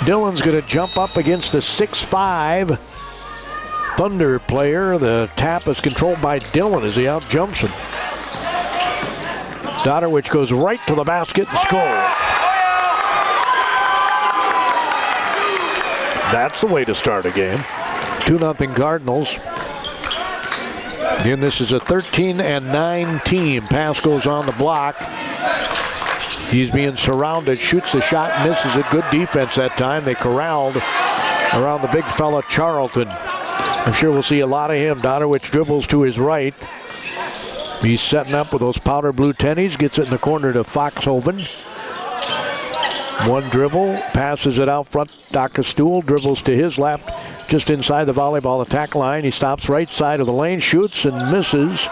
Dillon's going to jump up against the 6'5" Thunder player. The tap is controlled by Dillon as he out-jumps him. Dodderwich goes right to the basket and scores. That's the way to start a game. 2-0 Cardinals. Again, this is a 13-9 team. Pass goes on the block. He's being surrounded, shoots the shot, misses it. Good defense that time. They corralled around the big fella, Charlton. I'm sure we'll see a lot of him. Dodderwich dribbles to his right. He's setting up with those powder blue tennies. Gets it in the corner to Foxhoven. One dribble, passes it out front. Docastool dribbles to his left, just inside the volleyball attack line. He stops right side of the lane, shoots and misses.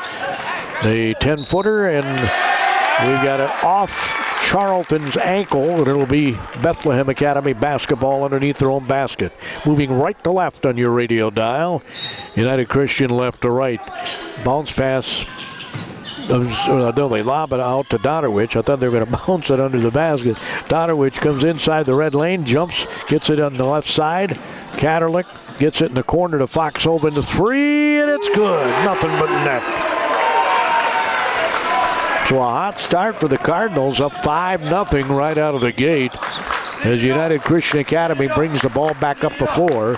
The 10-footer, and we got it off Charlton's ankle, and it'll be Bethlehem Academy basketball underneath their own basket. Moving right to left on your radio dial. United Christian left to right. Bounce pass. No, they lob it out to Dodderwich. I thought they were going to bounce it under the basket. Dodderwich comes inside the red lane, jumps, gets it on the left side. Katerlich gets it in the corner to Foxhoven, the three, and it's good. Nothing but net. So a hot start for the Cardinals, up 5-0 right out of the gate as United Christian Academy brings the ball back up the floor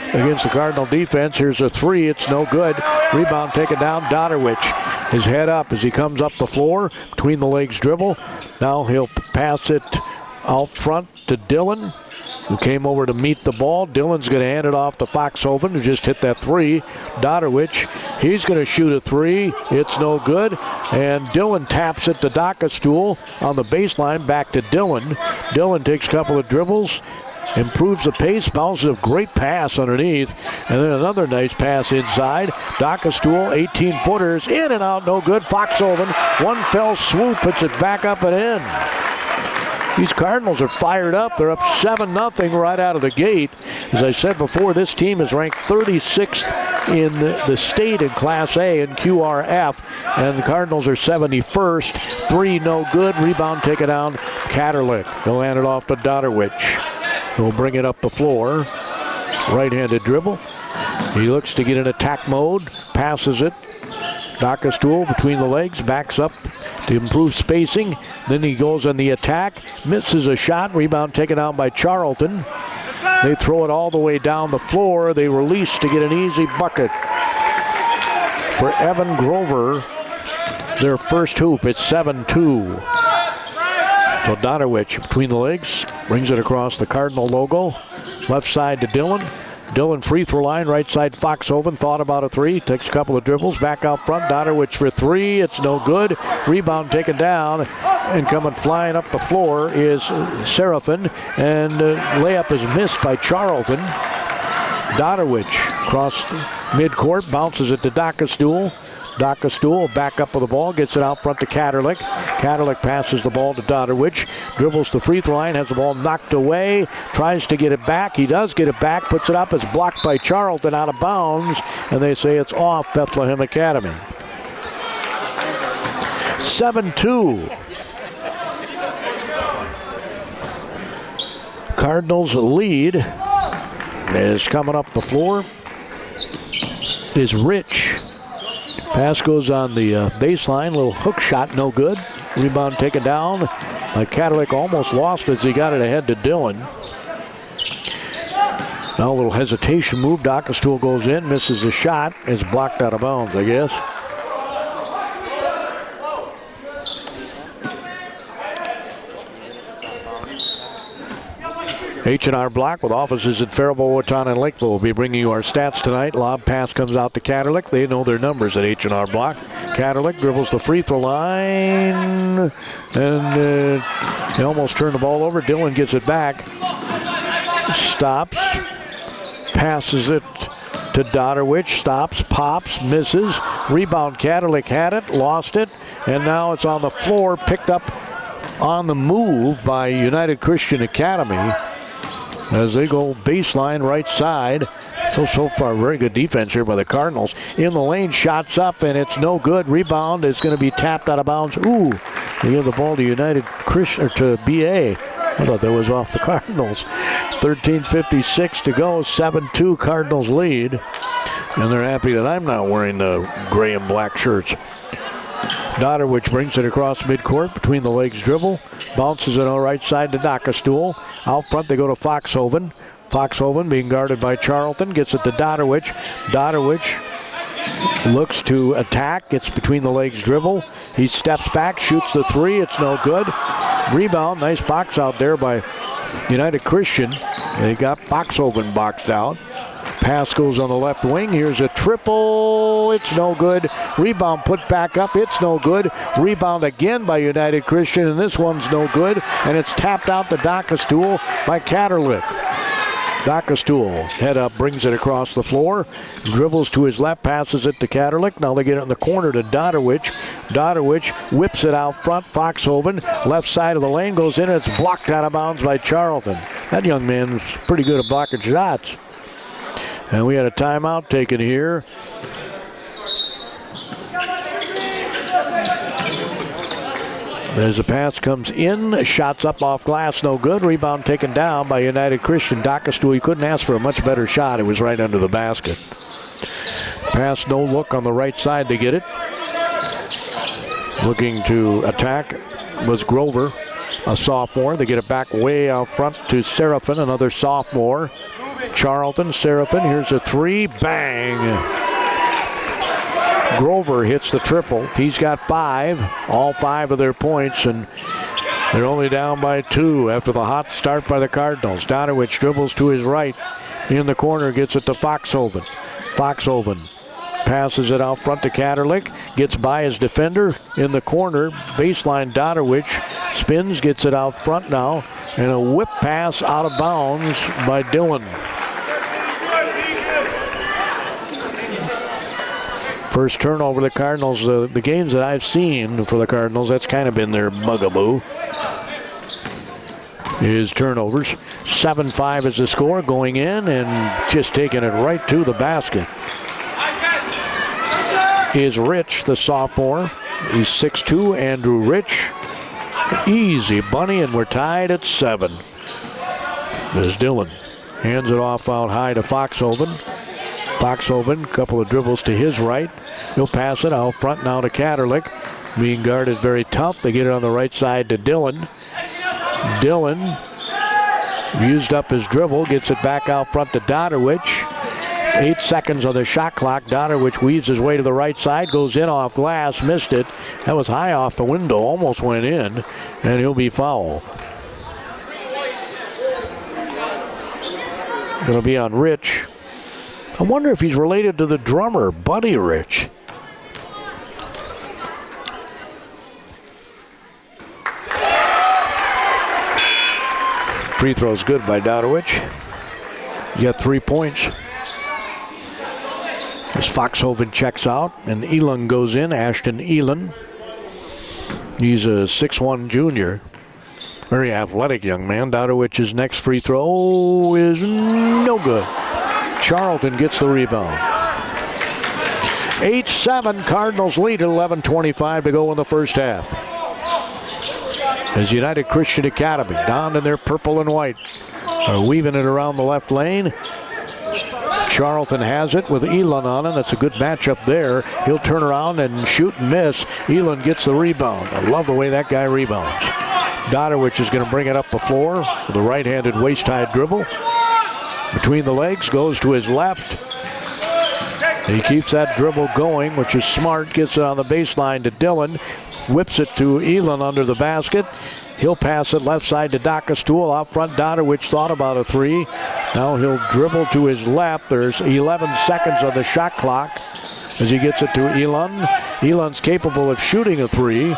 against the Cardinal defense. Here's a three, it's no good. Rebound taken down, Dodderwich. His head up as he comes up the floor, between the legs dribble. Now he'll pass it out front to Dillon, who came over to meet the ball. Dillon's going to hand it off to Foxhoven, who just hit that three. Dodderwich, he's going to shoot a three. It's no good. And Dillon taps it to Docastool on the baseline, back to Dillon. Dillon takes a couple of dribbles, improves the pace, bounces a great pass underneath, and then another nice pass inside. Docastool, 18-footers, in and out, no good. Foxhoven, one fell swoop, puts it back up and in. These Cardinals are fired up. They're up 7-0 right out of the gate. As I said before, this team is ranked 36th in the state in Class A in QRF, and the Cardinals are 71st. Three no good. Rebound taken down. Katerlich. They'll hand it off to Dodderwich. He'll bring it up the floor. Right-handed dribble. He looks to get in attack mode. Passes it. Docastool between the legs. Backs up to improve spacing. Then he goes on the attack. Misses a shot. Rebound taken down by Charlton. They throw it all the way down the floor. They release to get an easy bucket for Evan Grover. Their first hoop. It's 7-2. So Dodderwich between the legs, brings it across the Cardinal logo. Left side to Dillon. Dillon free throw line, right side Foxhoven, thought about a three, takes a couple of dribbles, back out front, Dodderwich for three, it's no good. Rebound taken down, and coming flying up the floor is Seraphin, and layup is missed by Charlton. Dodderwich across midcourt, bounces it to Docastool. Docastool back up with the ball, gets it out front to Katerlich. Katerlich passes the ball to Dodderwich, dribbles the free throw line, has the ball knocked away, tries to get it back. He does get it back, puts it up. It's blocked by Charlton, out of bounds, and they say it's off Bethlehem Academy. 7-2. Cardinals lead is coming up the floor. Is Rich. Pass goes on the baseline. Little hook shot, no good. Rebound taken down by Katerlich. Almost lost as he got it ahead to Dillon. Now a little hesitation move. Docastool goes in, misses the shot. It's blocked out of bounds, I guess. H&R Block with offices in Faribault, Wauton, and Lakeville will be bringing you our stats tonight. Lob pass comes out to Katerlich. They know their numbers at H&R Block. Katerlich dribbles the free throw line, and he almost turned the ball over. Dillon gets it back. Stops. Passes it to Dodderwich. Stops, pops, misses. Rebound, Katerlich had it, lost it, and now it's on the floor, picked up on the move by United Christian Academy as they go baseline right side. So far, very good defense here by the Cardinals. In the lane, shots up, and it's no good. Rebound is going to be tapped out of bounds. Ooh, they give the ball to United Christian, or to BA. I thought that was off the Cardinals. 13:56 to go, 7-2 Cardinals lead. And they're happy that I'm not wearing the gray and black shirts. Dotterwich brings it across midcourt, between the legs dribble, bounces it on the right side to Dockestool. Out front they go to Foxhoven. Foxhoven being guarded by Charlton, gets it to Dotterwich. Dotterwich looks to attack, gets between the legs dribble. He steps back, shoots the three, it's no good. Rebound, nice box out there by United Christian. They got Foxhoven boxed out. Pass goes on the left wing. Here's a triple. It's no good. Rebound put back up. It's no good. Rebound again by United Christian, and this one's no good. And it's tapped out to Dockestool by Catterlick. Dockestool head up, brings it across the floor. Dribbles to his left, passes it to Catterlick. Now they get it in the corner to Dotterwich. Dotterwich whips it out front. Foxhoven, left side of the lane, goes in, and it's blocked out of bounds by Charlton. That young man's pretty good at blocking shots. And we had a timeout taken here. As the pass comes in, shots up off glass, no good. Rebound taken down by United Christian. Dockestool, he couldn't ask for a much better shot. It was right under the basket. Pass, no look on the right side to get it. Looking to attack was Grover, a sophomore. They get it back way out front to Seraphin, another sophomore. Charlton, Seraphin, here's a three, bang. Grover hits the triple. He's got 5, all 5 of their points, and they're only down by 2 after the hot start by the Cardinals. Dotterwich dribbles to his right. In the corner, gets it to Foxhoven. Foxhoven passes it out front to Catterlick. Gets by his defender in the corner. Baseline Dotterwich spins, gets it out front now. And a whip pass out of bounds by Dillon. First turnover the Cardinals, the games that I've seen for the Cardinals, that's kind of been their bugaboo. Is turnovers. 7-5 is the score, going in and just taking it right to the basket. Is Rich, the sophomore. He's 6'2", Andrew Rich. Easy bunny, and we're tied at 7. There's Dillon. Hands it off out high to Foxhoven. Foxhoven, a couple of dribbles to his right. He'll pass it out front now to Catterlick. Being guarded very tough. They get it on the right side to Dillon. Dillon used up his dribble, gets it back out front to Dotterwich. 8 seconds on the shot clock. Dotterwich weaves his way to the right side, goes in off glass, missed it. That was high off the window, almost went in, and he'll be fouled. Going to be on Rich. I wonder if he's related to the drummer, Buddy Rich. Free throw's good by Dotterwich. You got 3 points. As Foxhoven checks out, and Elon goes in, Ashton Elon. He's a 6'1" junior. Very athletic young man. Dotterwich's next free throw is no good. Charlton gets the rebound. 8-7, Cardinals lead at 11:25 to go in the first half. As United Christian Academy, down in their purple and white, are weaving it around the left lane. Charlton has it with Elon on it. That's a good matchup there. He'll turn around and shoot and miss. Elon gets the rebound. I love the way that guy rebounds. Dotterwich is going to bring it up the floor with a right-handed waist-high dribble. Between the legs, goes to his left. He keeps that dribble going, which is smart. Gets it on the baseline to Dillon. Whips it to Elon under the basket. He'll pass it left side to Dockestool. Out front, Dotterwich thought about a three. Now he'll dribble to his left. There's 11 seconds on the shot clock as he gets it to Elon. Elon's capable of shooting a three.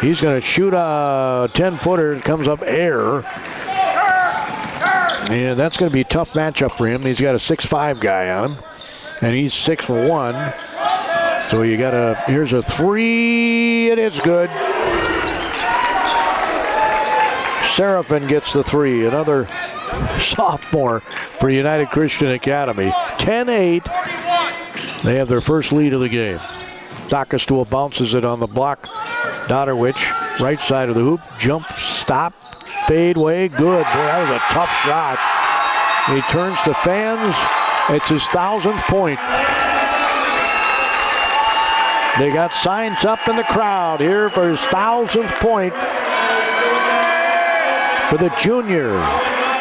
He's going to shoot a 10-footer. It comes up air. And that's going to be a tough matchup for him. He's got a 6'5" guy on him. And he's 6'1". So you got a, here's a three. It is good. Seraphin gets the three. Another sophomore for United Christian Academy. 10-8. They have their first lead of the game. Dockestool bounces it on the block. Dotterwich, right side of the hoop. Jump, stop, fadeaway, good. Boy, that was a tough shot. He turns to fans. It's his 1,000th point. They got signs up in the crowd here for his 1,000th point for the junior,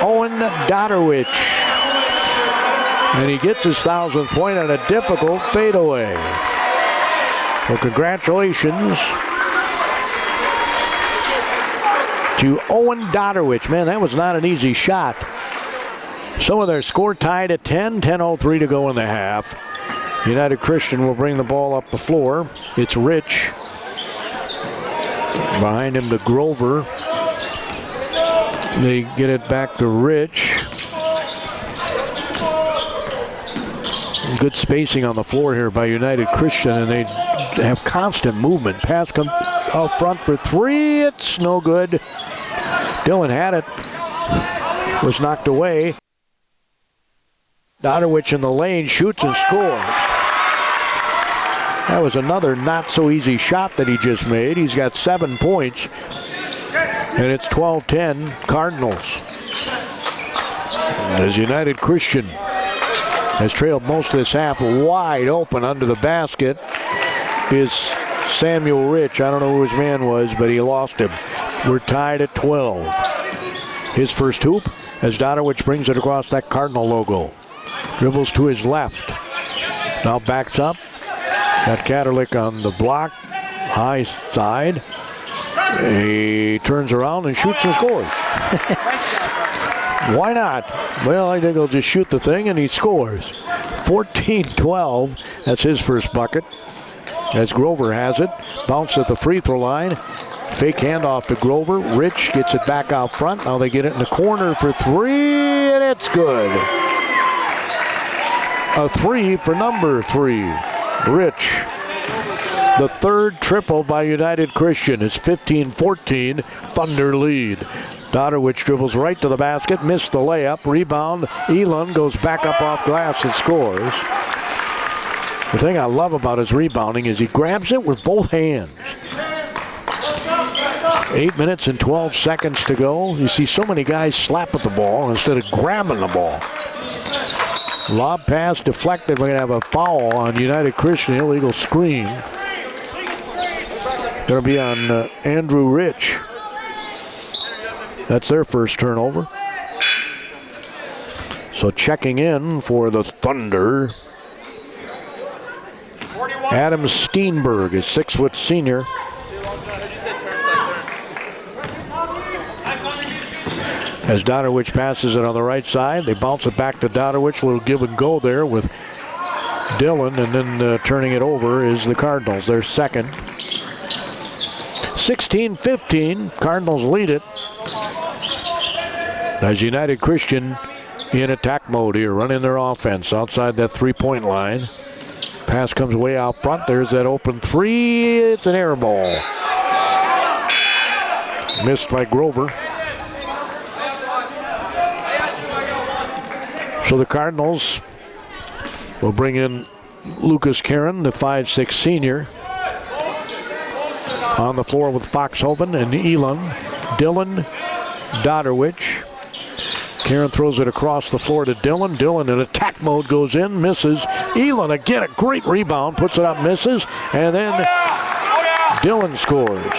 Owen Dodderwich. And he gets his 1,000th point on a difficult fadeaway. Well, congratulations to Owen Dodderwich. Man, that was not an easy shot. So their score tied at 10, 10:03 to go in the half. United Christian will bring the ball up the floor. It's Rich. Behind him to Grover. They get it back to Rich. Good spacing on the floor here by United Christian, and they have constant movement. Pass comes out front for three. It's no good. Dillon had it. Was knocked away. Dodderwich in the lane shoots and scores. That was another not so easy shot that he just made. He's got 7 points. And it's 12-10 Cardinals. As United Christian has trailed most of this half, wide open under the basket is Samuel Rich. I don't know who his man was, but he lost him. We're tied at 12. His first hoop as Dodderwich brings it across that Cardinal logo. Dribbles to his left. Now backs up. Got Katerlich on the block. High side. He turns around and shoots and scores. Why not? Well, I think he'll just shoot the thing and he scores. 14-12. That's his first bucket. As Grover has it. Bounce at the free throw line. Fake handoff to Grover. Rich gets it back out front. Now they get it in the corner for three, and it's good. A three for number 3. Rich. The third triple by United Christian. It's 15-14. Thunder lead. Dodderwich dribbles right to the basket. Missed the layup. Rebound. Elon goes back up off glass and scores. The thing I love about his rebounding is he grabs it with both hands. 8 minutes and 12 seconds to go. You see so many guys slap at the ball instead of grabbing the ball. Lob pass deflected. We're going to have a foul on United Christian. Illegal screen. Going to be on Andrew Rich. That's their first turnover. So checking in for the Thunder. Adam Steenberg is 6-foot senior. As Dodderwich passes it on the right side, they bounce it back to Dodderwich. A little give and go there with Dillon, and then turning it over is the Cardinals. They're second. 16-15, Cardinals lead it. As United Christian in attack mode here, running their offense outside that three-point line. Pass comes way out front. There's that open three. It's an air ball. Missed by Grover. So the Cardinals will bring in Lucas Karen, the 5'6" senior. On the floor with Foxhoven and Elam. Dillon, Dodderwich. Karen throws it across the floor to Dillon. Dillon in attack mode goes in, misses. Elam again, a great rebound, puts it up, misses. And then Dillon scores.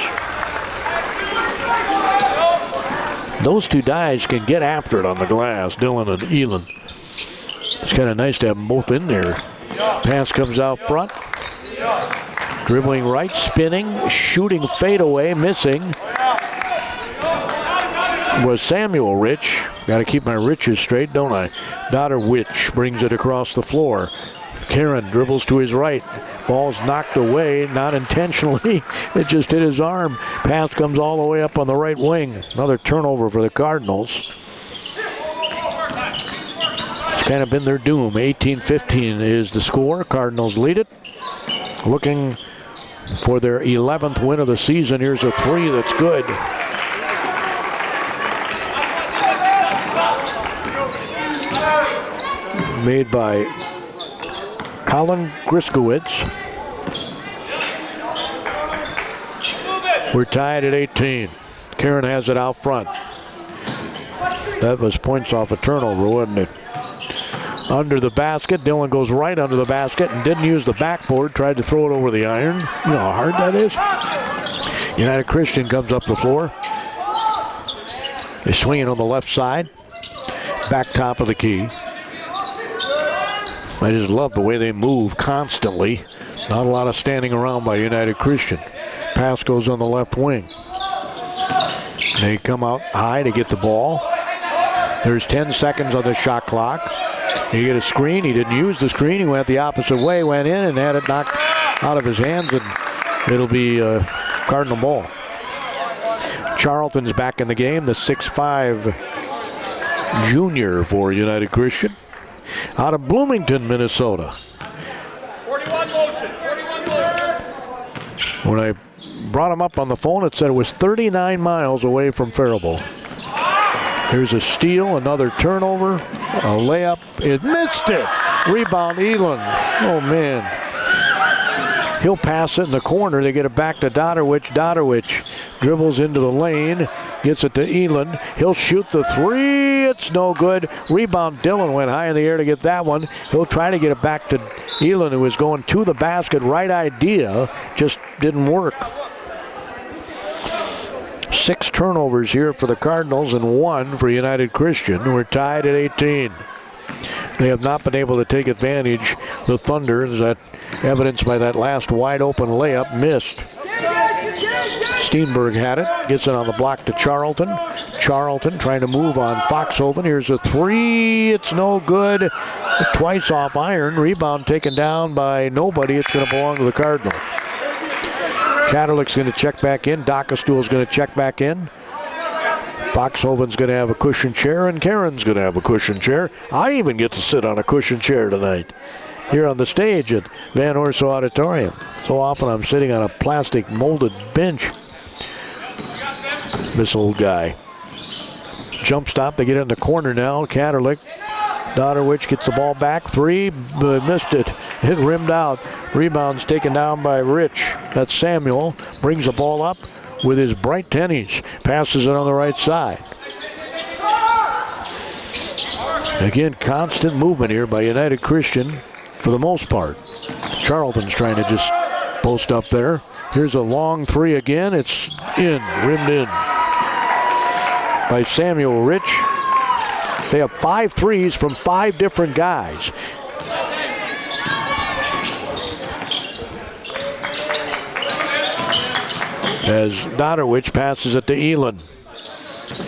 Those two guys can get after it on the glass, Dillon and Elam. It's kind of nice to have them both in there. Pass comes out front. Dribbling right, spinning, shooting fadeaway, missing. Was Samuel Rich. Got to keep my riches straight, don't I? Dodderwich brings it across the floor. Karen dribbles to his right. Ball's knocked away, not intentionally. It just hit his arm. Pass comes all the way up on the right wing. Another turnover for the Cardinals. It's kind of been their doom. 18-15 is the score. Cardinals lead it. Looking for their 11th win of the season. Here's a three that's good. Made by Colin Griskowitz. We're tied at 18. Karen has it out front. That was points off a turnover, wasn't it? Under the basket. Dillon goes right under the basket and didn't use the backboard. Tried to throw it over the iron. You know how hard that is? United Christian comes up the floor. They swing it on the left side. Back top of the key. I just love the way they move constantly. Not a lot of standing around by United Christian. Pass goes on the left wing. They come out high to get the ball. There's 10 seconds on the shot clock. He get a screen. He didn't use the screen. He went the opposite way, went in and had it knocked out of his hands, and it'll be Cardinal ball. Charlton's back in the game, the 6'5" junior for United Christian. Out of Bloomington, Minnesota. 41 motion. When I brought him up on the phone, it said it was 39 miles away from Faribault. Here's a steal, another turnover, a layup. It missed it. Rebound, Elon. Oh, man. He'll pass it in the corner. They get it back to Dodderwich. Dodderwich dribbles into the lane, gets it to Elon. He'll shoot the three. It's no good. Rebound, Dillon went high in the air to get that one. He'll try to get it back to Elon, who was going to the basket. Right idea, just didn't work. 6 turnovers here for the Cardinals and 1 for United Christian. We're tied at 18. They have not been able to take advantage. The Thunder, is that evidenced by that last wide open layup, missed. Steenberg had it, gets it on the block to Charlton. Charlton trying to move on Foxhoven. Here's a three, it's no good. Twice off iron, rebound taken down by nobody. It's going to belong to the Cardinals. Katerlick's going to check back in. Dockestuhl's going to check back in. Foxhoven's going to have a cushion chair, and Karen's going to have a cushion chair. I even get to sit on a cushion chair tonight here on the stage at Van Orso Auditorium. So often I'm sitting on a plastic molded bench. This old guy. Jump stop, they get in the corner now. Katerlick. Dodderwich gets the ball back. Three, but missed it. It rimmed out. Rebound's taken down by Rich. That's Samuel. Brings the ball up with his bright tennies. Passes it on the right side. Again, constant movement here by United Christian for the most part. Charlton's trying to just post up there. Here's a long three again. It's in, rimmed in by Samuel Rich. They have 5 threes from 5 different guys. As Dodderwich passes it to Elon.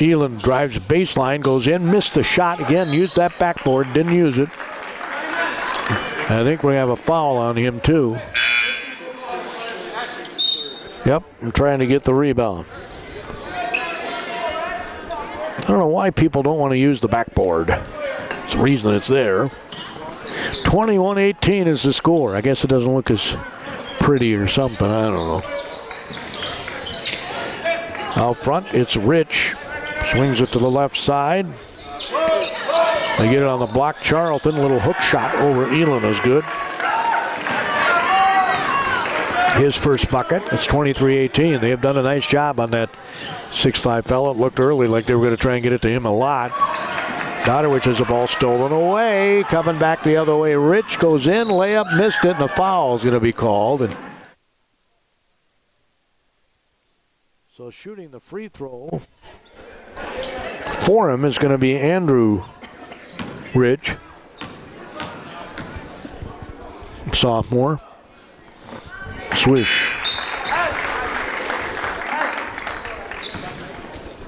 Elon drives baseline, goes in, missed the shot again, used that backboard, didn't use it. I think we have a foul on him too. Yep, I'm trying to get the rebound. I don't know why people don't want to use the backboard. It's the reason it's there. 21-18 is the score. I guess it doesn't look as pretty or something. I don't know. Out front, it's Rich. Swings it to the left side. They get it on the block. Charlton, little hook shot over Elon is good. His first bucket. It's 23-18. They have done a nice job on that 6'5" fella. It looked early like they were going to try and get it to him a lot. Dodderwich has the ball stolen away. Coming back the other way. Rich goes in. Layup, missed it, and a foul is going to be called. And so shooting the free throw for him is going to be Andrew Rich, sophomore. Swish.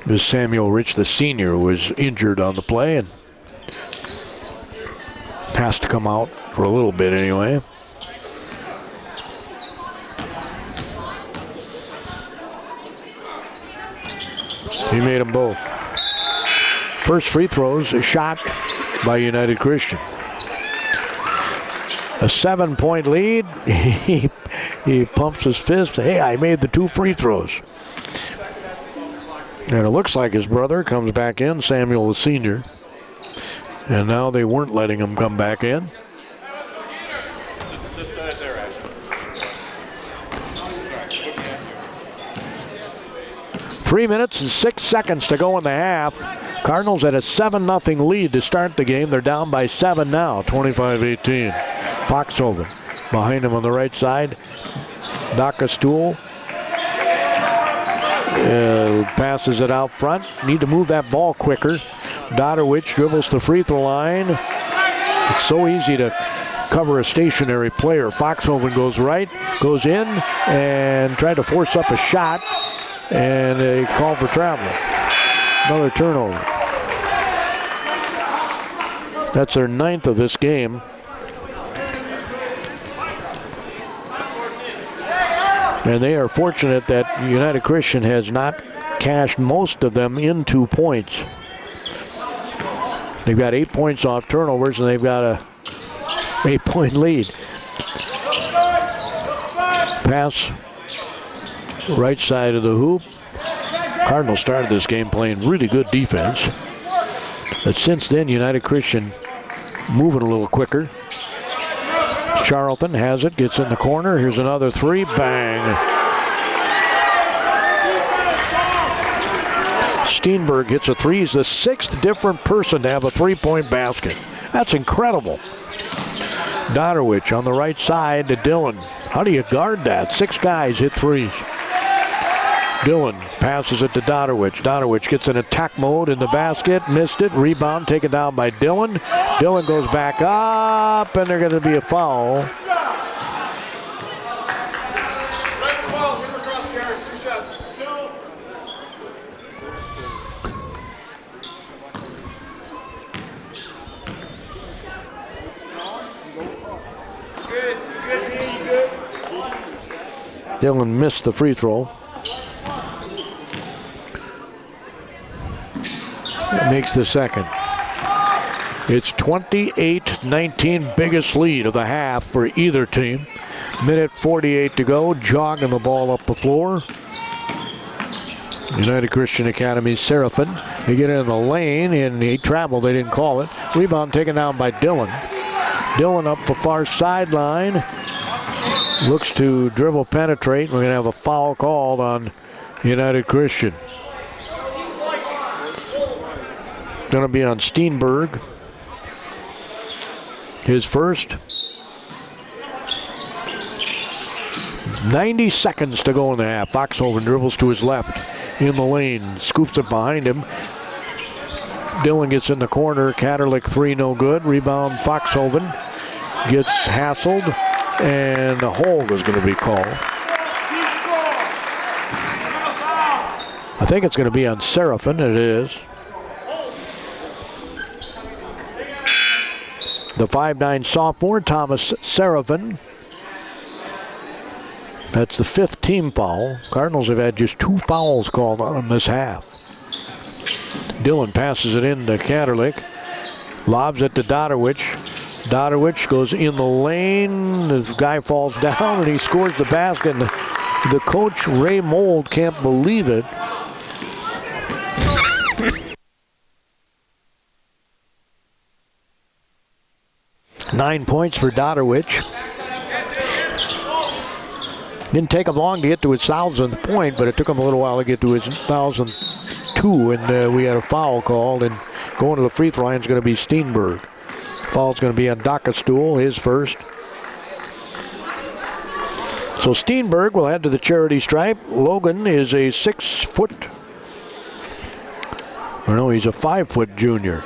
This Samuel Rich, the senior, was injured on the play and has to come out for a little bit anyway. He made them both. First free throws, a shot by United Christian. A 7-point lead. He pumps his fist. Hey, I made the 2 free throws. And it looks like his brother comes back in, Samuel the senior. And now they weren't letting him come back in. 3 minutes and 6 seconds to go in the half. Cardinals had a 7-0 lead to start the game. They're down by 7 now, 25-18. Foxhoven behind him on the right side. Stool passes it out front. Need to move that ball quicker. Dodderwich dribbles the free throw line. It's so easy to cover a stationary player. Foxhoven goes right, goes in, and tried to force up a shot, and a call for travel. Another turnover. That's their 9th of this game. And they are fortunate that United Christian has not cashed most of them into points. They've got 8 points off turnovers, and they've got a 8-point lead. Pass right side of the hoop. Cardinals started this game playing really good defense. But since then, United Christian moving a little quicker. Charlton has it, gets in the corner. Here's another three, bang. Steenberg hits a three. He's the 6th different person to have a 3-point basket. That's incredible. Dodderwich on the right side to Dillon. How do you guard that? 6 guys hit threes. Dillon passes it to Dodderwich. Dodderwich gets in attack mode in the basket. Missed it. Rebound taken down by Dillon. Dillon goes back up, and there's going to be a foul. Dillon missed the free throw. Makes the second. It's 28-19, biggest lead of the half for either team. Minute 48 to go, jogging the ball up the floor. United Christian Academy Seraphin. They get in the lane, and he traveled, they didn't call it. Rebound taken down by Dillon. Dillon up the far sideline. Looks to dribble penetrate. We're going to have a foul called on United Christian. Going to be on Steenberg. His first. 90 seconds to go in the half. Foxhoven dribbles to his left in the lane. Scoops it behind him. Dillon gets in the corner. Katerlich three, no good. Rebound Foxhoven. Gets hassled. And a hold is going to be called. I think it's going to be on Seraphin. It is. The 5'9" sophomore, Thomas Seraphin. That's the 5th team foul. Cardinals have had just 2 fouls called on them this half. Dillon passes it in to Katerlich. Lobs it to Dodderwich. Dodderwich goes in the lane. The guy falls down, and he scores the basket. And the coach, Ray Mold, can't believe it. Nine points for Dodderwich. Didn't take him long to get to his 1,000th point, but it took him a little while to get to his 1,002, and we had a foul called, and going to the free throw line is going to be Steenberg. Foul's going to be on Stool, his first. So Steenberg will head to the charity stripe. Logan is a 6-foot, or no, he's a 5-foot junior.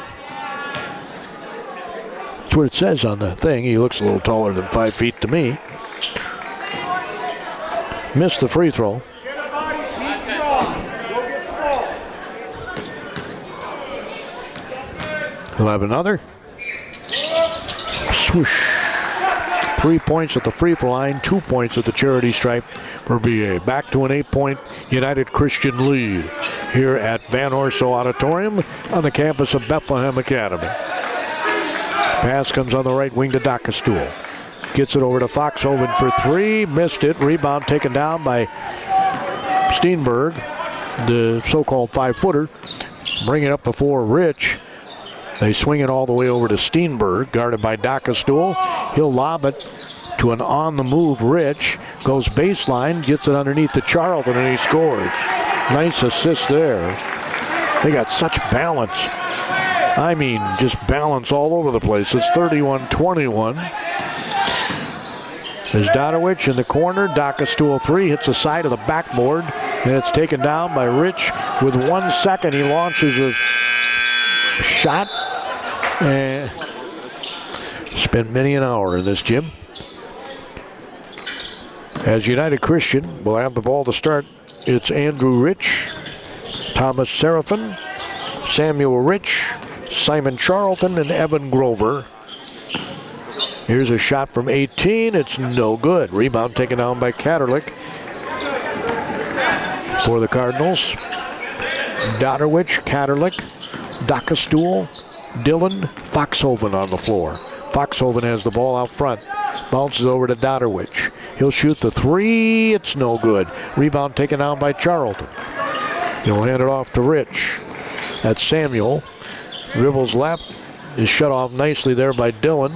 That's what it says on the thing. He looks a little taller than 5 feet to me. Missed the free throw. He'll have another. Swoosh. 3 points at the free throw line, 2 points at the charity stripe for BA. Back to an 8-point United Christian lead here at Van Orso Auditorium on the campus of Bethlehem Academy. Pass comes on the right wing to Stool. Gets it over to Foxhoven for 3. Missed it. Rebound taken down by Steenberg, the so-called 5-footer. Bring it up before Rich. They swing it all the way over to Steenberg, guarded by Stool. He'll lob it to an on-the-move Rich. Goes baseline, gets it underneath to Charlton, and he scores. Nice assist there. They got such balance. I mean, just balance all over the place. It's 31-21. There's Dodowich in the corner. Dockastule 3 hits the side of the backboard, and it's taken down by Rich with 1 second. He launches a shot, and spent many an hour in this gym. As United Christian will have the ball to start, it's Andrew Rich, Thomas Seraphin, Samuel Rich, Simon Charlton, and Evan Grover. Here's a shot from 18. It's no good. Rebound taken down by Katerlich for the Cardinals. Dodowich, Katerlich, Dockastule, Dillon, Foxhoven on the floor. Foxhoven has the ball out front. Bounces over to Dodowich. He'll shoot the 3. It's no good. Rebound taken down by Charlton. He'll hand it off to Rich. That's Samuel. Dribbles left. Is shut off nicely there by Dillon.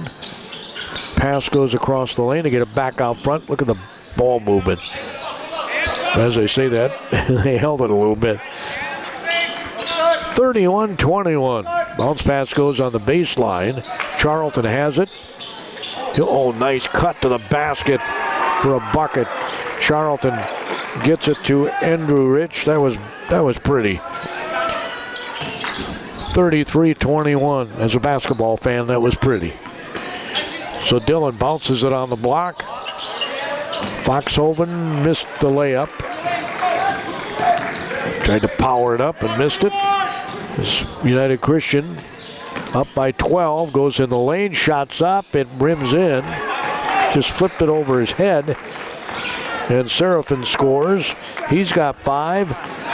Pass goes across the lane to get it back out front. Look at the ball movement. As I say that, they held it a little bit. 31-21. Bounce pass goes on the baseline. Charlton has it. Oh, nice cut to the basket for a bucket. Charlton gets it to Andrew Rich. That was pretty. 33-21. As a basketball fan, that was pretty. So Dillon bounces it on the block. Foxhoven missed the layup. Tried to power it up and missed it. This United Christian up by 12, goes in the lane, shots up, it rims in. Just flipped it over his head. And Seraphin scores. He's got 5,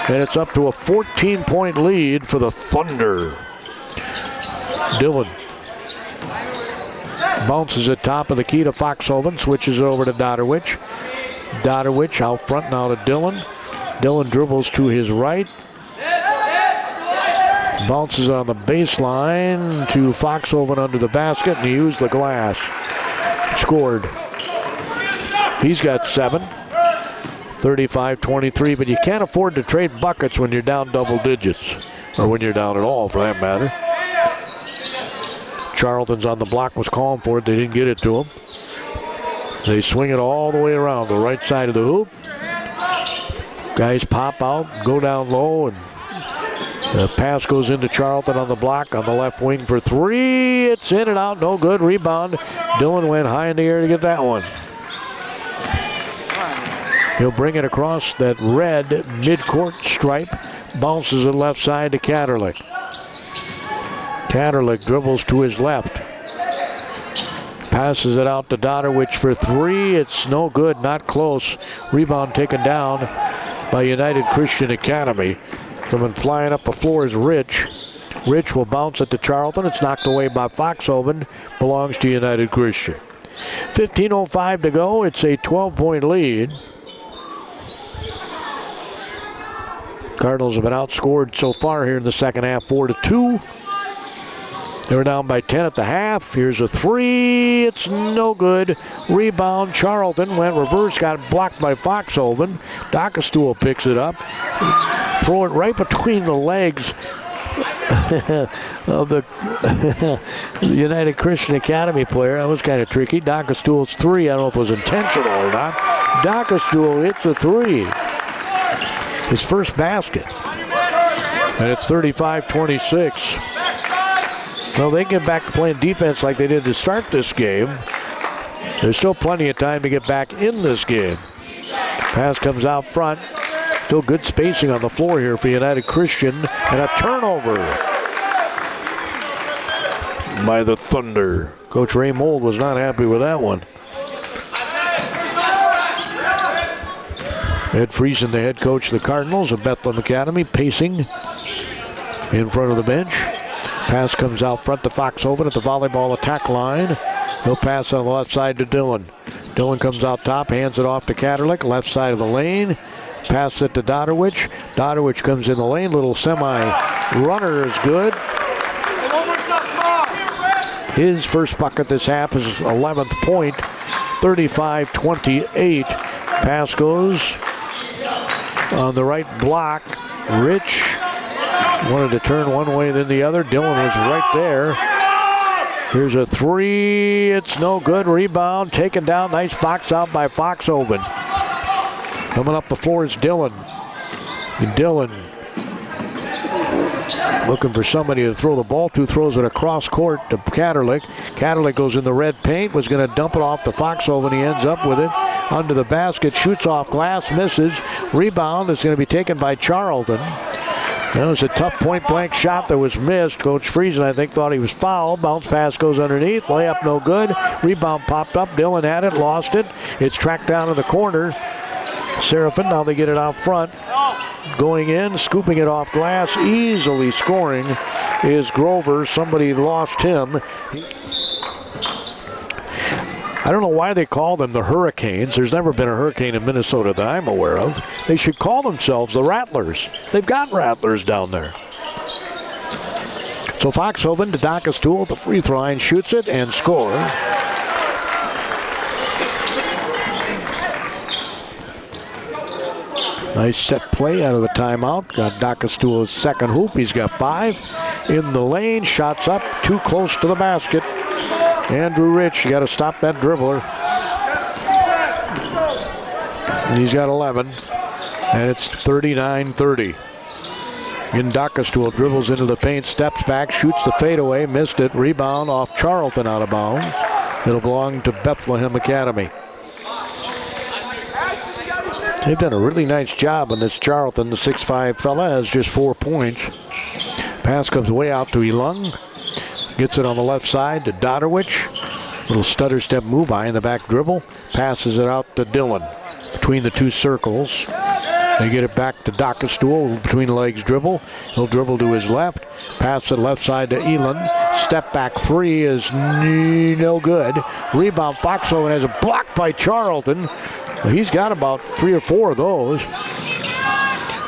and it's up to a 14-point lead for the Thunder. Dillon bounces it top of the key to Foxhoven, switches it over to Dodowich. Dodowich out front now to Dillon. Dillon dribbles to his right. Bounces on the baseline to Foxhoven under the basket, and he used the glass. Scored. He's got 7. 35-23, but you can't afford to trade buckets when you're down double digits, or when you're down at all, for that matter. Charlton's on the block, was calling for it. They didn't get it to him. They swing it all the way around the right side of the hoop. Guys pop out, go down low, and the pass goes into Charlton on the block on the left wing for 3. It's in and out, no good. Rebound. Dillon went high in the air to get that one. He'll bring it across that red midcourt stripe. Bounces it left side to Katerlich. Katerlich dribbles to his left. Passes it out to Dodowich for 3. It's no good, not close. Rebound taken down by United Christian Academy. Coming flying up the floor is Rich. Rich will bounce it to Charlton. It's knocked away by Foxhoven. Belongs to United Christian. 15:05 to go. It's a 12-point lead. Cardinals have been outscored so far here in the second half, 4-2. They were down by 10 at the half. Here's a 3. It's no good. Rebound. Charlton went reverse, got blocked by Foxhoven. Dockastule picks it up. Throw it right between the legs of the United Christian Academy player. That was kind of tricky. Dockastule's 3. I don't know if it was intentional or not. Dockastule hits a 3. His first basket. And it's 35-26. Well, they get back to playing defense like they did to start this game. There's still plenty of time to get back in this game. Pass comes out front. Still good spacing on the floor here for United Christian. And a turnover by the Thunder. Coach Ray Mold was not happy with that one. Ed Friesen, the head coach of the Cardinals of Bethlehem Academy, pacing in front of the bench. Pass comes out front to Foxhoven at the volleyball attack line. He'll pass on the left side to Dillon. Dillon comes out top, hands it off to Katerlich, left side of the lane. Pass it to Dodowich. Dodowich comes in the lane. Little semi-runner is good. His first bucket this half is 11th point. 35-28. Pass goes on the right block. Rich Wanted to turn one way, then the other. Dillon was right there. Here's a three. It's no good. Rebound taken down. Nice box out by Foxhoven. Coming up the floor is Dillon. And Dillon looking for somebody to throw the ball to. Throws it across court to Katerlich. Katerlich goes in the red paint. Was going to dump it off to Foxhoven. He ends up with it under the basket. Shoots off glass. Misses. Rebound is going to be taken by Charlton. That was a tough point-blank shot that was missed. Coach Friesen, I think, thought he was fouled. Bounce pass goes underneath. Layup no good. Rebound popped up. Dillon had it, lost it. It's tracked down to the corner. Seraphin, now they get it out front. Going in, scooping it off glass, easily scoring is Grover. Somebody lost him. I don't know why they call them the Hurricanes. There's never been a hurricane in Minnesota that I'm aware of. They should call themselves the Rattlers. They've got Rattlers down there. So Foxhoven to Dockastul at the free throw line, shoots it and scores. Nice set play out of the timeout. Got Dockastul's second hoop. He's got 5 in the lane. Shots up, too close to the basket. Andrew Rich, you got to stop that dribbler. And he's got 11, and it's 39-30. In Dockastul, dribbles into the paint, steps back, shoots the fadeaway, missed it. Rebound off Charlton, out of bounds. It'll belong to Bethlehem Academy. They've done a really nice job on this Charlton. The 6'5 fella has just 4 points. Pass comes way out to Elung. Gets it on the left side to Dodderwich. Little stutter step move behind the back dribble. Passes it out to Dillon. Between the two circles. They get it back to Dockastul. Between legs dribble. He'll dribble to his left. Pass it left side to Elon. Step back three is no good. Rebound Foxhoven has a block by Charlton. He's got about 3 or 4 of those.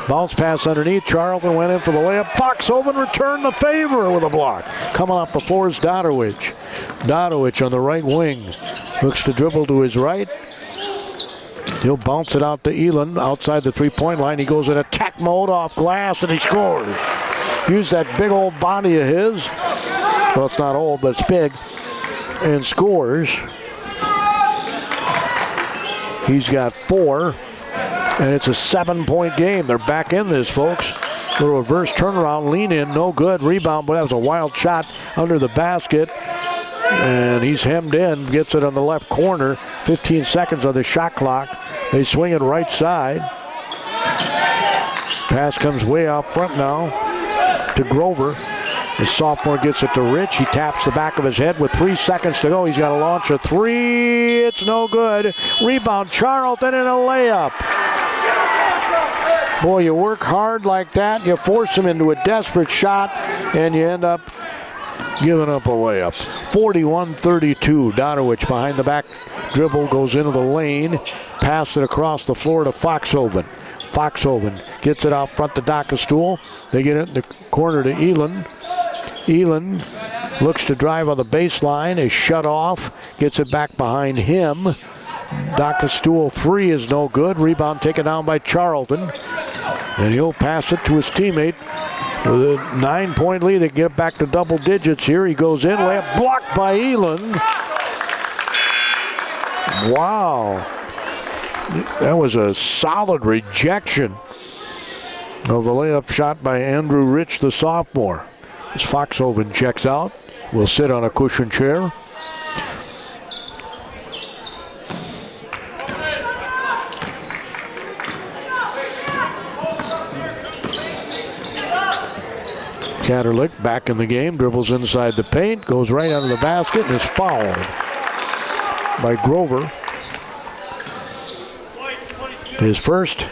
Bounce pass underneath. Charlton went in for the layup. Foxhoven returned the favor with a block. Coming off the floor is Dodowich. Dodowich on the right wing. Looks to dribble to his right. He'll bounce it out to Elon outside the three-point line. He goes in attack mode off glass and he scores. Use that big old body of his. Well, it's not old, but it's big. And scores. He's got 4. And it's a 7-point game. They're back in this, folks. Little reverse turnaround, lean in, no good. Rebound, but that was a wild shot under the basket. And he's hemmed in, gets it on the left corner. 15 seconds on the shot clock. They swing it right side. Pass comes way out front now to Grover. The sophomore gets it to Rich. He taps the back of his head with 3 seconds to go. He's got to launch a 3. It's no good. Rebound, Charlton, and a layup. Boy, you work hard like that, you force him into a desperate shot, and you end up giving up a layup. 41-32. Dodowich behind the back dribble goes into the lane. Pass it across the floor to Foxhoven. Foxhoven gets it out front to Dockastul. They get it in the corner to Elon. Elon looks to drive on the baseline, is shut off, gets it back behind him. Dockastul 3 is no good. Rebound taken down by Charlton. And he'll pass it to his teammate. With a 9-point lead, they get back to double digits here. He goes in, layup blocked by Elon. Wow. That was a solid rejection of the layup shot by Andrew Rich, the sophomore. As Foxhoven checks out, will sit on a cushion chair. Katerlich back in the game, dribbles inside the paint, goes right under the basket, and is fouled by Grover. His first.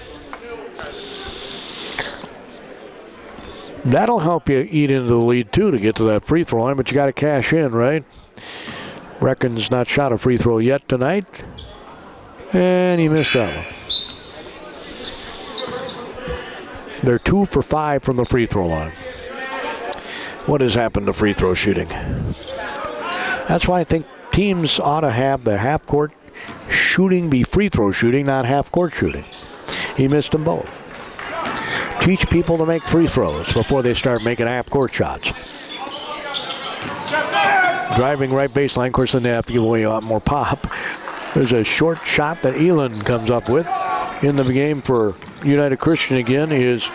That'll help you eat into the lead, too, to get to that free throw line, but you got to cash in, right? Reckon's not shot a free throw yet tonight, and he missed that one. They're 2 for 5 from the free throw line. What has happened to free throw shooting? That's why I think teams ought to have the half-court shooting be free throw shooting, not half-court shooting. He missed them both. teach people to make free throws before they start making half-court shots. Driving right baseline. Of course, then they have to give away a lot more pop. There's a short shot that Elon comes up with. In the game for United Christian again is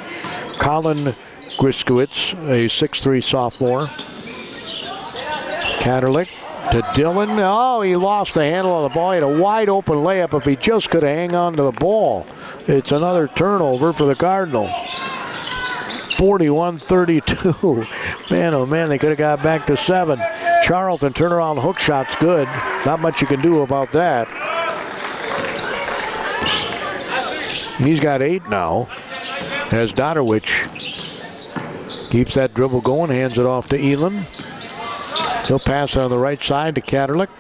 Colin Griskowitz, a 6'3 sophomore. Katerlich to Dillon. Oh, he lost the handle of the ball. He had a wide open layup if he just could have hung on to the ball. It's another turnover for the Cardinals. 41-32. Man, oh man, they could have got back to 7. Charlton turnaround hook shot's good. Not much you can do about that. He's got 8 now. As Dodderwich keeps that dribble going, hands it off to Elon. He'll pass on the right side to Katerlich.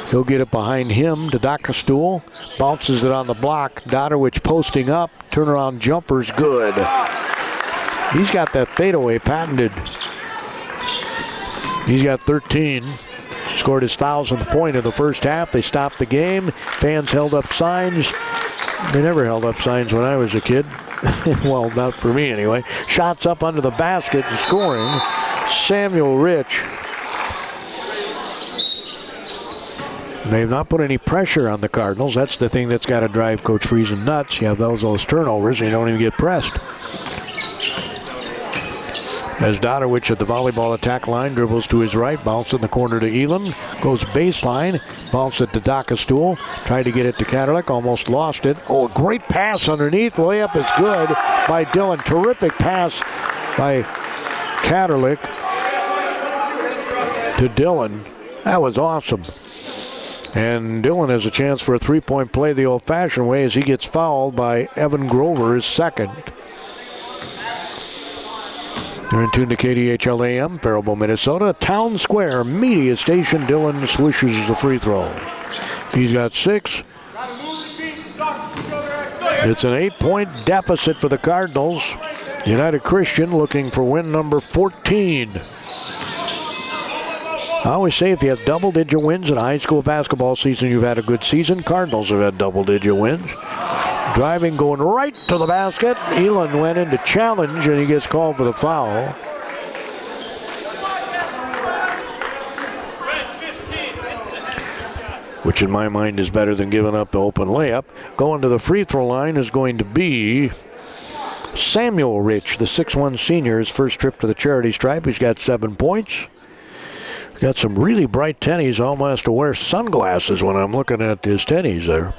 He'll get it behind him to Dockastule. Bounces it on the block. Dodderwich posting up. Turnaround jumper's good. He's got that fadeaway patented. He's got 13. Scored his 1,000th point in the first half. They stopped the game. Fans held up signs. They never held up signs when I was a kid. Well, not for me anyway. Shots up under the basket and scoring. Samuel Rich. They've not put any pressure on the Cardinals. That's the thing that's got to drive Coach Friesen nuts. You have those turnovers and you don't even get pressed. As Dodderwich at the volleyball attack line dribbles to his right, bounce in the corner to Elon, goes baseline, bounce it to Dockastule, tried to get it to Katerlich, almost lost it. Oh, a great pass underneath, layup is good by Dillon. Terrific pass by Katerlich to Dillon. That was awesome. And Dillon has a chance for a three-point play the old-fashioned way as he gets fouled by Evan Grover, his second. You're in tune to KDHL AM, Faribault, Minnesota. Town Square Media Station. Dillon swishes the free throw. He's got 6. It's an 8-point deficit for the Cardinals. United Christian looking for win number 14. I always say if you have double-digit wins in a high school basketball season, you've had a good season. Cardinals have had double-digit wins. Driving, going right to the basket. Elon went in to challenge, and he gets called for the foul. Which in my mind is better than giving up the open layup. Going to the free throw line is going to be Samuel Rich, the 6'1 senior, his first trip to the charity stripe. He's got 7 points. Got some really bright tennies. Almost has to wear sunglasses when I'm looking at his tennies there.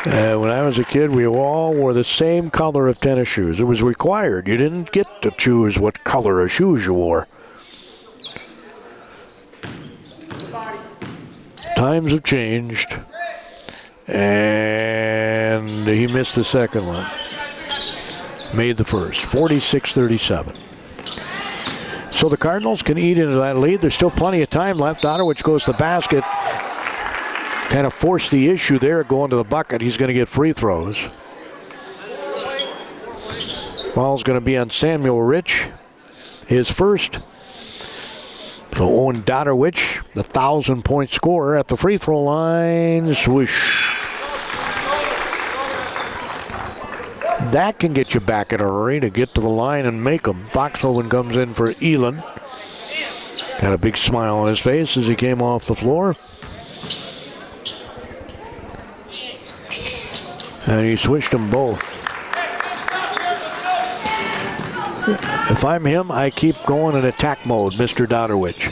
When I was a kid, we all wore the same color of tennis shoes. It was required. You didn't get to choose what color of shoes you wore. Times have changed. And he missed the second one. Made the first. 46-37. So the Cardinals can eat into that lead. There's still plenty of time left. Dodderwich goes to the basket. Kind of forced the issue there going to the bucket. He's going to get free throws. Ball's going to be on Samuel Rich. His first. So Owen Dodderwich, the 1,000-point scorer at the free throw line. Swish. That can get you back in a hurry to get to the line and make them. Foxhoven comes in for Elon. Got a big smile on his face as he came off the floor. And he switched them both. If I'm him, I keep going in attack mode, Mr. Dodderwich.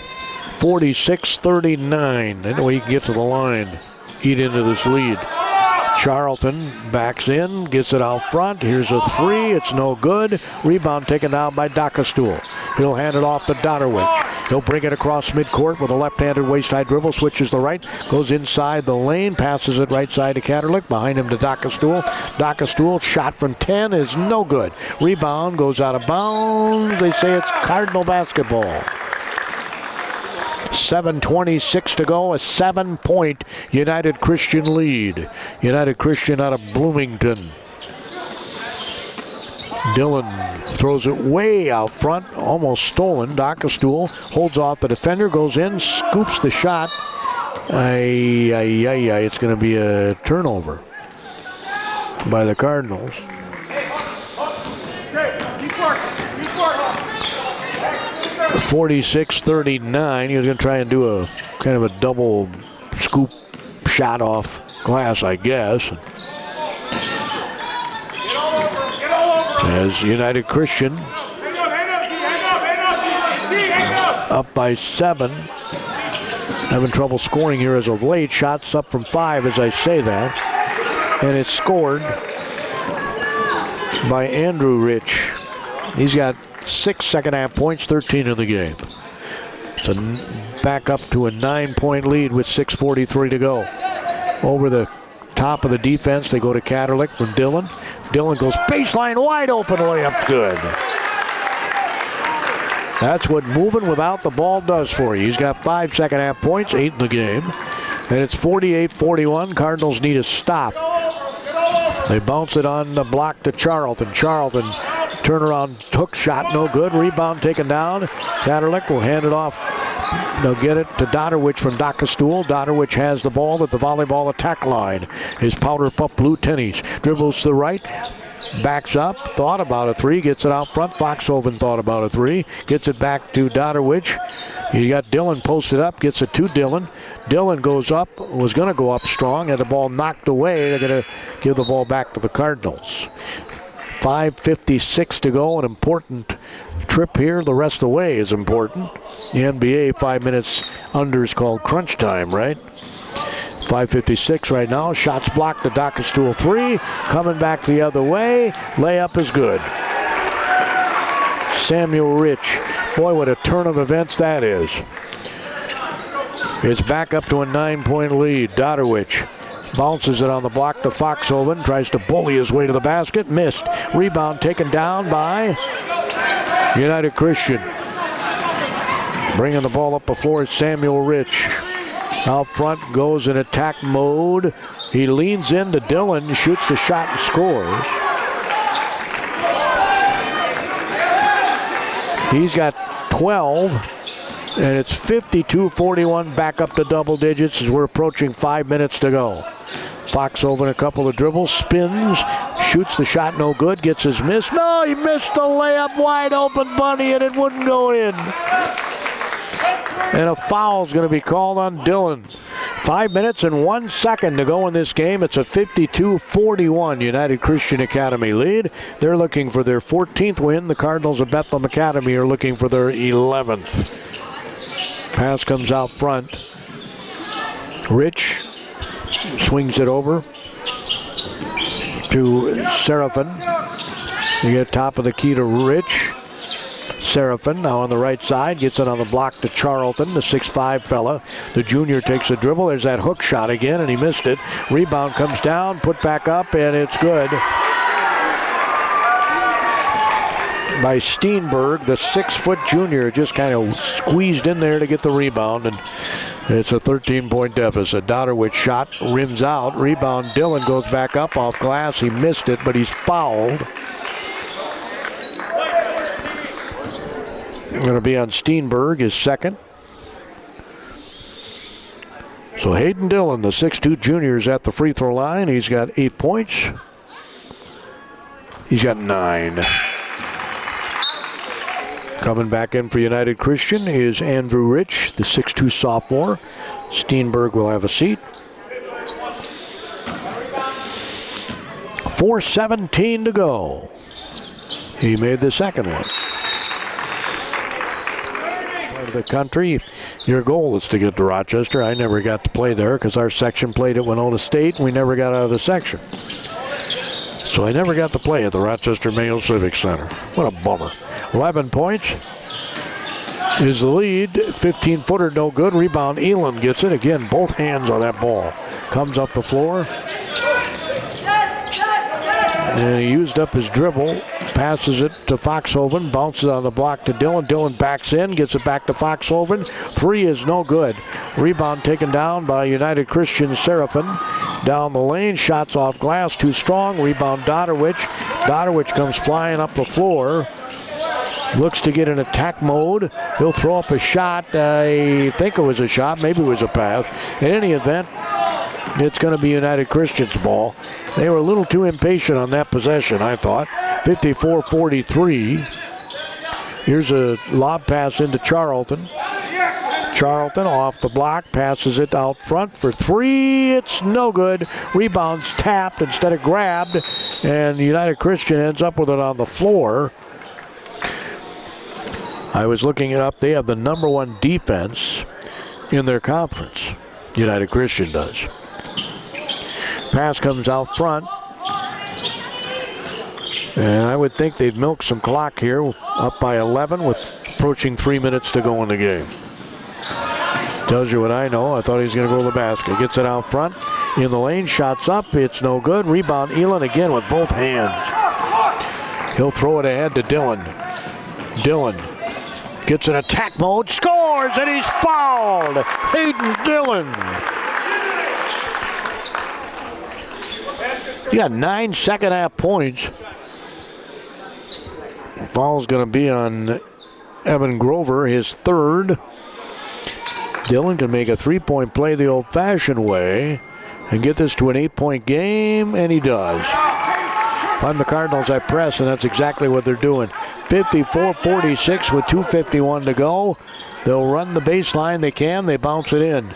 46-39. Anyway, he can get to the line, eat into this lead. Charlton backs in, gets it out front. Here's a 3. It's no good. Rebound taken down by Dockastule. He'll hand it off to Dodderwich. He'll bring it across midcourt with a left-handed waist-high dribble. Switches the right. Goes inside the lane. Passes it right side to Katerlich. Behind him to Dockastule. Dockastule shot from 10 is no good. Rebound goes out of bounds. They say it's Cardinal basketball. 7:26 to go, a 7-point United Christian lead. United Christian out of Bloomington. Dillon throws it way out front, almost stolen. Dockastule holds off the defender, goes in, scoops the shot, It's going to be a turnover by the Cardinals. 46-39. He was going to try and do a kind of a double scoop shot off glass, I guess. As United Christian up by 7. Having trouble scoring here as of late. Shots up from 5 as I say that. And it's scored by Andrew Rich. He's got 6 second half points, 13 in the game. So back up to a 9-point lead with 6:43 to go. Over the top of the defense, they go to Katerlich from Dillon. Dillon goes baseline wide open, layup good. That's what moving without the ball does for you. He's got 5 second half points, 8 in the game. And it's 48-41. Cardinals need a stop. They bounce it on the block to Charlton. Charlton, turnaround hook shot, no good. Rebound taken down. Katerlich will hand it off. They'll get it to Dodderwich from Dockestool. Dodderwich has the ball at the volleyball attack line. His powder puff blue tennies. Dribbles to the right. Backs up. Thought about a 3. Gets it out front. Foxhoven thought about a 3. Gets it back to Dodderwich. You got Dillon posted up. Gets it to Dillon. Dillon goes up. Was going to go up strong. Had the ball knocked away. They're going to give the ball back to the Cardinals. 5:56 to go. An important trip here. The rest of the way is important. The NBA 5 minutes under is called crunch time, right? 5:56 right now. Shots blocked. The Dockestool 3. Coming back the other way. Layup is good. Samuel Rich. Boy, what a turn of events that is. It's back up to a 9-point lead. Dodderwich bounces it on the block to Foxhoven. Tries to bully his way to the basket. Missed. Rebound taken down by United Christian. Bringing the ball up the floor is Samuel Rich. Out front, goes in attack mode. He leans into Dillon, shoots the shot and scores. He's got 12, and it's 52-41, back up to double digits as we're approaching 5 minutes to go. Foxhoven a couple of dribbles, spins, shoots the shot, no good, gets his miss. No, he missed the layup, wide open bunny, and it wouldn't go in. And a foul's going to be called on Dillon. 5 minutes and 1 second to go in this game. It's a 52-41 United Christian Academy lead. They're looking for their 14th win. The Cardinals of Bethlehem Academy are looking for their 11th. Pass comes out front. Rich swings it over to Seraphin. You get top of the key to Rich. Seraphin now on the right side, gets it on the block to Charlton, the 6'5 fella. The junior takes a dribble. There's that hook shot again, and he missed it. Rebound comes down, put back up, and it's good. By Steenberg, the 6-foot junior, just kind of squeezed in there to get the rebound, and it's a 13-point deficit. Dodderwich shot rims out. Rebound, Dillon goes back up off glass. He missed it, but he's fouled. Going to be on Steenberg, his second. So Hayden Dillon, the 6'2 junior, is at the free throw line. He's got 8 points. He's got 9. Coming back in for United Christian is Andrew Rich, the 6'2 sophomore. Steenberg will have a seat. 4:17 to go. He made the second one. The country, your goal is to get to Rochester. I never got to play there because our section played at Winona State and we never got out of the section. So I never got to play at the Rochester Mayo Civic Center. What a bummer. 11 points is the lead. 15-footer, no good. Rebound, Elam gets it. Again, both hands on that ball. Comes up the floor. And he used up his dribble. Passes it to Foxhoven, bounces on the block to Dillon. Dillon backs in, gets it back to Foxhoven. 3 is no good. Rebound taken down by United Christian Seraphin. Down the lane, shots off glass, too strong. Rebound Dodderwich. Dodderwich comes flying up the floor. Looks to get in attack mode. He'll throw up a shot. I think it was a shot. Maybe it was a pass. In any event, it's going to be United Christian's ball. They were a little too impatient on that possession, I thought. 54-43. Here's a lob pass into Charlton. Charlton off the block, passes it out front for three. It's no good. Rebound's tapped instead of grabbed, and United Christian ends up with it on the floor. I was looking it up. They have the #1 defense in their conference. United Christian does. Pass comes out front. And I would think they'd milk some clock here. Up by 11 with approaching 3 minutes to go in the game. Tells you what I know. I thought he was going to go to the basket. Gets it out front. In the lane. Shots up. It's no good. Rebound Elon again with both hands. He'll throw it ahead to Dillon. Dillon gets in attack mode. Scores, and he's fouled. Hayden Dillon. He got 9 second-half points. Foul's going to be on Evan Grover, his third. Dillon can make a three-point play the old-fashioned way and get this to an 8-point game, and he does. If I'm the Cardinals, I press, and that's exactly what they're doing. 54-46 with 2:51 to go. They'll run the baseline. They can. They bounce it in.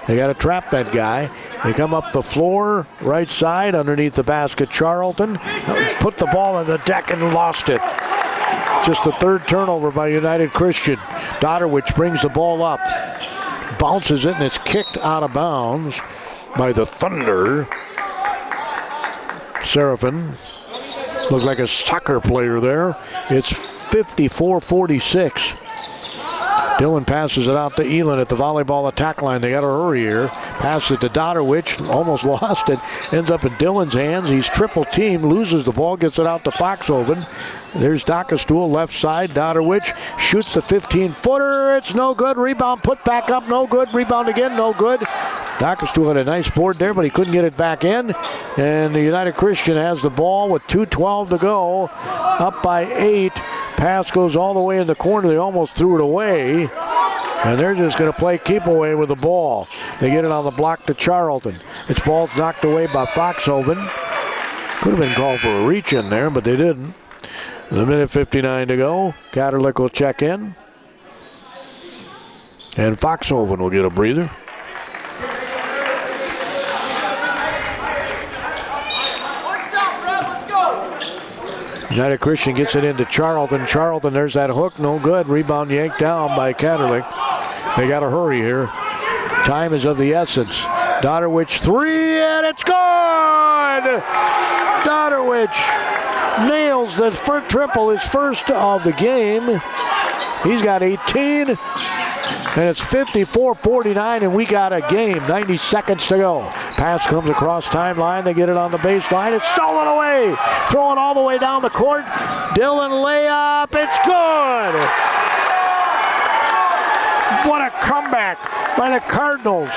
They got to trap that guy. They come up the floor, right side, underneath the basket. Charlton put the ball on the deck and lost it. Just the third turnover by United Christian. Dodderwich brings the ball up. Bounces it, and it's kicked out of bounds by the Thunder. Seraphin looked like a soccer player there. It's 54-46. Dillon passes it out to Elon at the volleyball attack line. They got to hurry here. Passes it to Dodderwich. Almost lost it. Ends up in Dillon's hands. He's triple teamed. Loses the ball. Gets it out to Foxhoven. There's Dockestool left side. Dodderwich shoots the 15-footer. It's no good. Rebound put back up. No good. Rebound again. No good. Dockestool had a nice board there, but he couldn't get it back in. And the United Christian has the ball with 2:12 to go. Up by 8. Pass goes all the way in the corner. They almost threw it away. And they're just going to play keep away with the ball. They get it on the block to Charlton. Its ball's knocked away by Foxhoven. Could have been called for a reach in there, but they didn't. A minute 59 to go. Katerlik will check in. And Foxhoven will get a breather. United Christian gets it into Charlton. Charlton, there's that hook. No good. Rebound yanked down by Katerlik. They got to hurry here. Time is of the essence. Dodderwich three, and it's good! Dodderwich nails the first triple, his first of the game. He's got 18, and it's 54-49, and we got a game. 90 seconds to go. Pass comes across timeline. They get it on the baseline. It's stolen away. Thrown all the way down the court. Dillon layup. It's good. What a comeback by the Cardinals.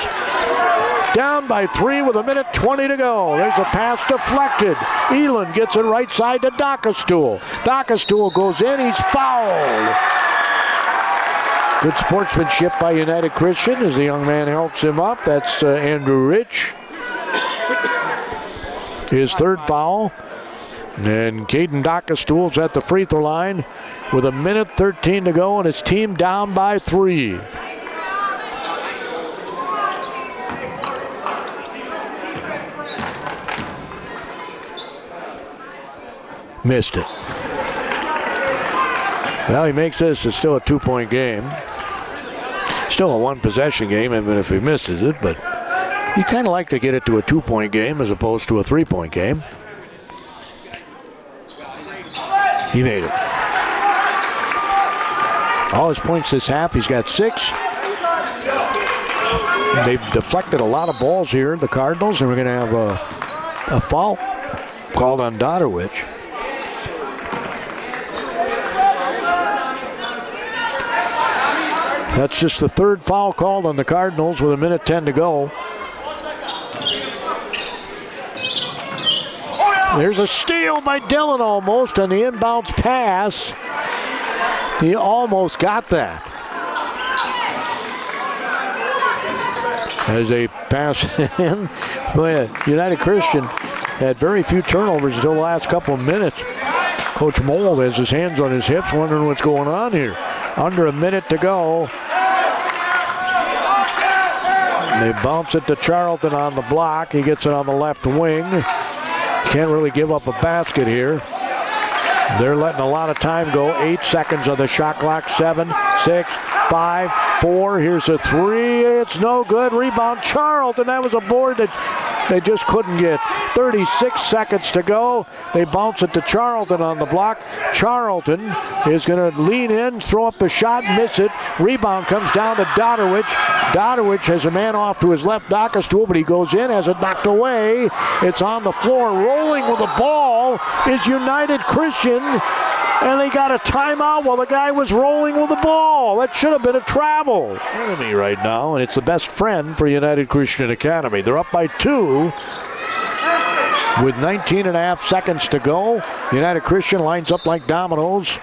Down by 3 with a minute 20 to go. There's a pass deflected. Elon gets it right side to Dockestool. Dockestool goes in. He's fouled. Good sportsmanship by United Christian as the young man helps him up. That's Andrew Rich. His third foul. And Caden Dockestool's at the free throw line with a minute 13 to go and his team down by 3. Missed it. Well, he makes this. It's still a 2-point game. Still a 1-possession game, even if he misses it, but you kind of like to get it to a 2-point game as opposed to a 3-point game. He made it. All his points this half, he's got 6. They've deflected a lot of balls here, the Cardinals, and we're going to have a foul called on Dodderwich. That's just the third foul called on the Cardinals with a minute 10 to go. There's a steal by Dillon almost on the inbounds pass. He almost got that. As they pass in, United Christian had very few turnovers until the last couple of minutes. Coach Mold has his hands on his hips, wondering what's going on here. Under a minute to go. They bounce it to Charlton on the block. He gets it on the left wing. Can't really give up a basket here. They're letting a lot of time go. 8 seconds on the shot clock. 7, 6, 5, 4. Here's a 3. It's no good. Rebound Charlton. That was a board that they just couldn't get. 36 seconds to go. They bounce it to Charlton on the block. Charlton is going to lean in, throw up the shot, miss it. Rebound comes down to Dodderwich. Dodderwich has a man off to his left, Dockerstool, but he goes in, has it knocked away. It's on the floor. Rolling with the ball is United Christian. And they got a timeout while the guy was rolling with the ball. That should have been a travel. Enemy right now, and it's the best friend for United Christian Academy. They're up by 2 with 19 and a half seconds to go. United Christian lines up like dominoes.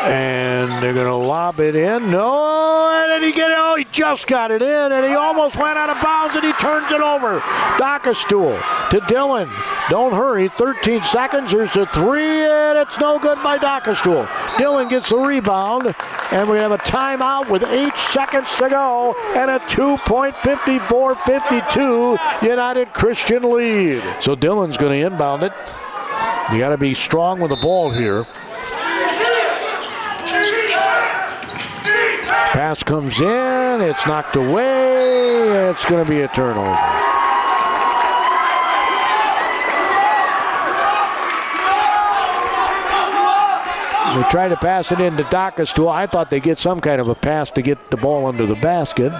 And they're going to lob it in. No, and did he get it? Oh, he just got it in, and he almost went out of bounds, and he turns it over. Dockerstool to Dillon. Don't hurry, 13 seconds. Here's a 3, and it's no good by Dockerstool. Dillon gets the rebound, and we have a timeout with 8 seconds to go, and a 2.54-52 United Christian lead. So Dillon's going to inbound it. You got to be strong with the ball here. Pass comes in, it's knocked away, it's going to be a turnover. They tried to pass it into Dockerstool. I thought they'd get some kind of a pass to get the ball under the basket.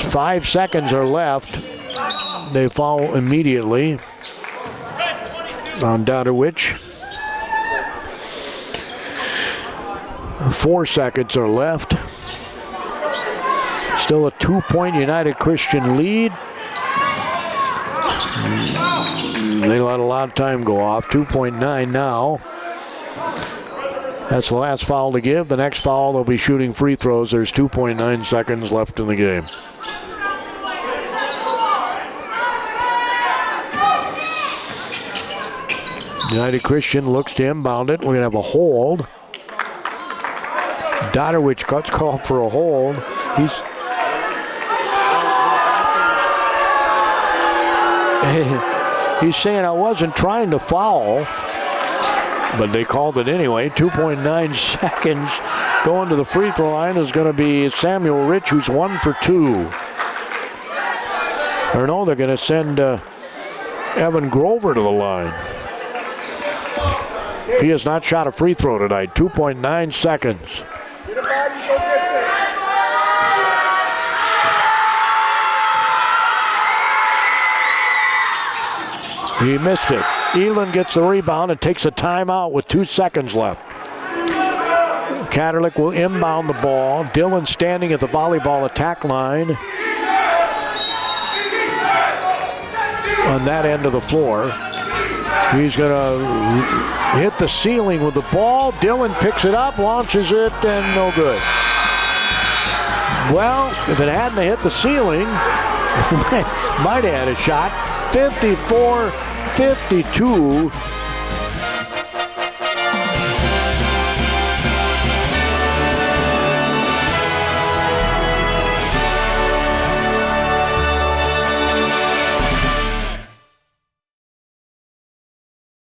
5 seconds are left. They foul immediately on Dodderwich. 4 seconds are left. Still a 2-point United Christian lead. They let a lot of time go off. 2.9 now. That's the last foul to give. The next foul, they'll be shooting free throws. There's 2.9 seconds left in the game. United Christian looks to inbound it. We're going to have a hold. Dodderwich cuts called for a hold. He's saying I wasn't trying to foul, but they called it anyway. 2.9 seconds. Going to the free throw line is going to be Samuel Rich, who's 1 for 2. Or no, they're going to send Evan Grover to the line. He has not shot a free throw tonight. 2.9 seconds. He missed it. Elin gets the rebound and takes a timeout with 2 seconds left. Katerlik will inbound the ball. Dillon standing at the volleyball attack line on that end of the floor. He's going to hit the ceiling with the ball. Dillon picks it up, launches it, and no good. Well, if it hadn't hit the ceiling, might have had a shot. 54-52